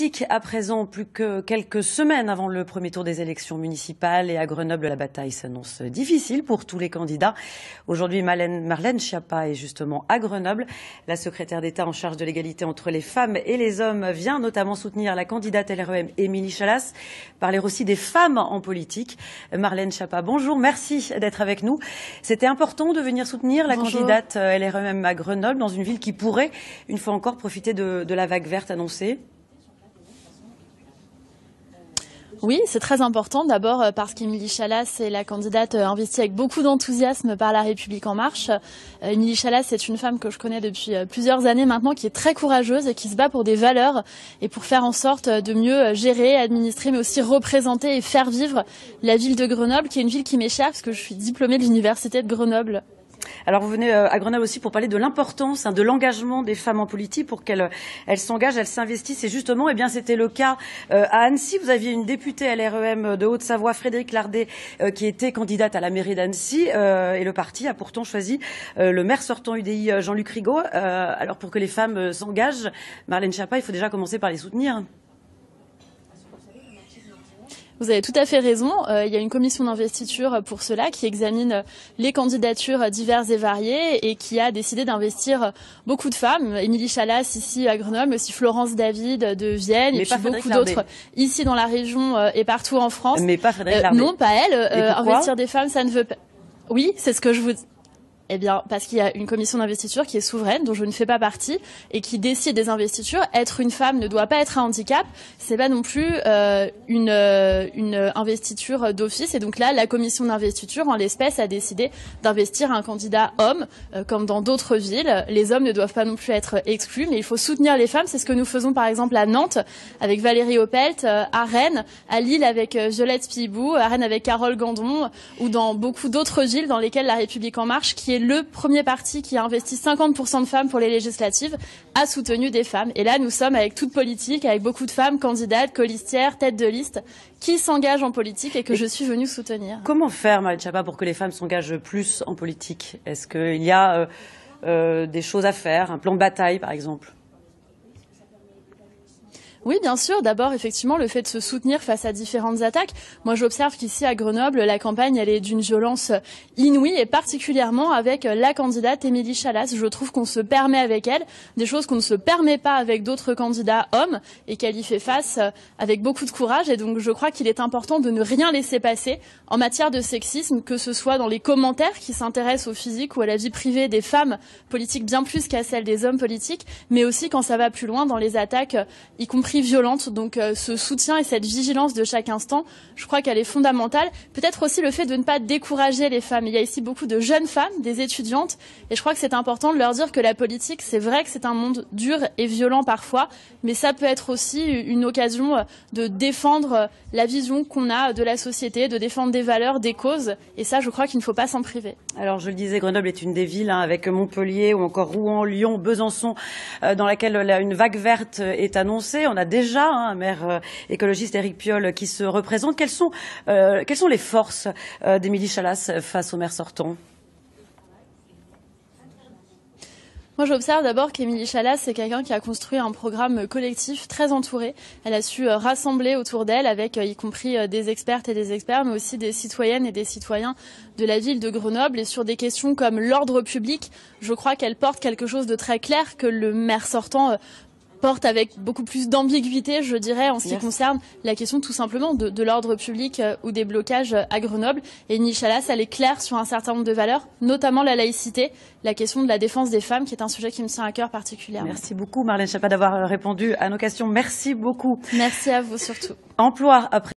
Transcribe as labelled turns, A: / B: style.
A: politique à présent, plus que quelques semaines avant le premier tour des élections municipales, et à Grenoble, la bataille s'annonce difficile pour tous les candidats. Aujourd'hui, Marlène Schiappa est justement à Grenoble. La secrétaire d'État en charge de l'égalité entre les femmes et les hommes vient notamment soutenir la candidate LREM Émilie Chalas, parler aussi des femmes en politique. Marlène Schiappa, bonjour, merci d'être avec nous. C'était important de venir soutenir la candidate LREM à Grenoble, dans une ville qui pourrait, une fois encore, profiter de la vague verte annoncée.
B: Oui, c'est très important. D'abord parce qu'Émilie Chalas est la candidate investie avec beaucoup d'enthousiasme par La République En Marche. Émilie Chalas, c'est une femme que je connais depuis plusieurs années maintenant, qui est très courageuse et qui se bat pour des valeurs et pour faire en sorte de mieux gérer, administrer, mais aussi représenter et faire vivre la ville de Grenoble, qui est une ville qui m'est chère parce que je suis diplômée de l'université de Grenoble.
A: Alors vous venez à Grenoble aussi pour parler de l'importance de l'engagement des femmes en politique, pour qu'elles s'engagent, elles s'investissent. Et justement, eh bien, c'était le cas à Annecy. Vous aviez une députée LREM de Haute-Savoie, Frédérique Lardet, qui était candidate à la mairie d'Annecy. Et le parti a pourtant choisi le maire sortant UDI, Jean-Luc Rigaud. Alors pour que les femmes s'engagent, Marlène Schiappa, il faut déjà commencer par les soutenir.
B: Vous avez tout à fait raison. Il y a une commission d'investiture pour cela qui examine les candidatures diverses et variées et qui a décidé d'investir beaucoup de femmes. Émilie Chalas ici à Grenoble, mais aussi Florence David de Vienne, et puis beaucoup d'autres ici dans la région et partout en France.
A: Mais pas Frédérique Lardet.
B: Non, pas elle. Investir des femmes, ça ne veut pas. Oui, c'est ce que je vous dis. Eh bien, parce qu'il y a une commission d'investiture qui est souveraine, dont je ne fais pas partie, et qui décide des investitures. Être une femme ne doit pas être un handicap. C'est pas non plus une investiture d'office. Et donc là, la commission d'investiture, en l'espèce, a décidé d'investir un candidat homme, comme dans d'autres villes. Les hommes ne doivent pas non plus être exclus, mais il faut soutenir les femmes. C'est ce que nous faisons, par exemple, à Nantes, avec Valérie Opelt, à Rennes, à Lille avec Violette Spilibou, à Rennes avec Carole Gandon, ou dans beaucoup d'autres villes dans lesquelles La République En Marche, qui est le premier parti qui a investi 50% de femmes pour les législatives, a soutenu des femmes. Et là, nous sommes avec toute politique, avec beaucoup de femmes candidates, colistières, têtes de liste, qui s'engagent en politique et que je suis venue soutenir.
A: Comment faire, Marlène Schiappa, pour que les femmes s'engagent plus en politique? Est-ce qu'il y a des choses à faire, un plan de bataille, par exemple?
B: Oui, bien sûr. D'abord, effectivement, le fait de se soutenir face à différentes attaques. Moi, j'observe qu'ici, à Grenoble, la campagne, elle est d'une violence inouïe, et particulièrement avec la candidate Émilie Chalas. Je trouve qu'on se permet avec elle des choses qu'on ne se permet pas avec d'autres candidats hommes, et qu'elle y fait face avec beaucoup de courage. Et donc, je crois qu'il est important de ne rien laisser passer en matière de sexisme, que ce soit dans les commentaires qui s'intéressent au physique ou à la vie privée des femmes politiques bien plus qu'à celle des hommes politiques, mais aussi quand ça va plus loin dans les attaques, y compris violente. Donc ce soutien et cette vigilance de chaque instant, je crois qu'elle est fondamentale. Peut-être aussi le fait de ne pas décourager les femmes. Il y a ici beaucoup de jeunes femmes, des étudiantes, et je crois que c'est important de leur dire que la politique, c'est vrai que c'est un monde dur et violent parfois, mais ça peut être aussi une occasion de défendre la vision qu'on a de la société, de défendre des valeurs, des causes, et ça, je crois qu'il ne faut pas s'en priver. Alors, je le disais, Grenoble est une des villes, avec Montpellier ou encore Rouen, Lyon, Besançon, dans laquelle une vague verte est annoncée. On a déjà un maire écologiste, Éric Piolle, qui se représente. Quelles sont les forces d'Émilie Chalas face au maire sortant? Moi, j'observe d'abord qu'Émilie Chalas, c'est quelqu'un qui a construit un programme collectif très entouré. Elle a su rassembler autour d'elle, avec y compris des expertes et des experts, mais aussi des citoyennes et des citoyens de la ville de Grenoble. Et sur des questions comme l'ordre public, je crois qu'elle porte quelque chose de très clair que le maire sortant porte avec beaucoup plus d'ambiguïté, je dirais, en ce qui concerne la question tout simplement de l'ordre public ou des blocages à Grenoble. Et Émilie Chalas, elle est claire sur un certain nombre de valeurs, notamment la laïcité, la question de la défense des femmes, qui est un sujet qui me tient à cœur particulièrement. Merci beaucoup, Marlène Schiappa, d'avoir répondu à nos questions. Merci beaucoup. Merci à vous surtout. Emploi après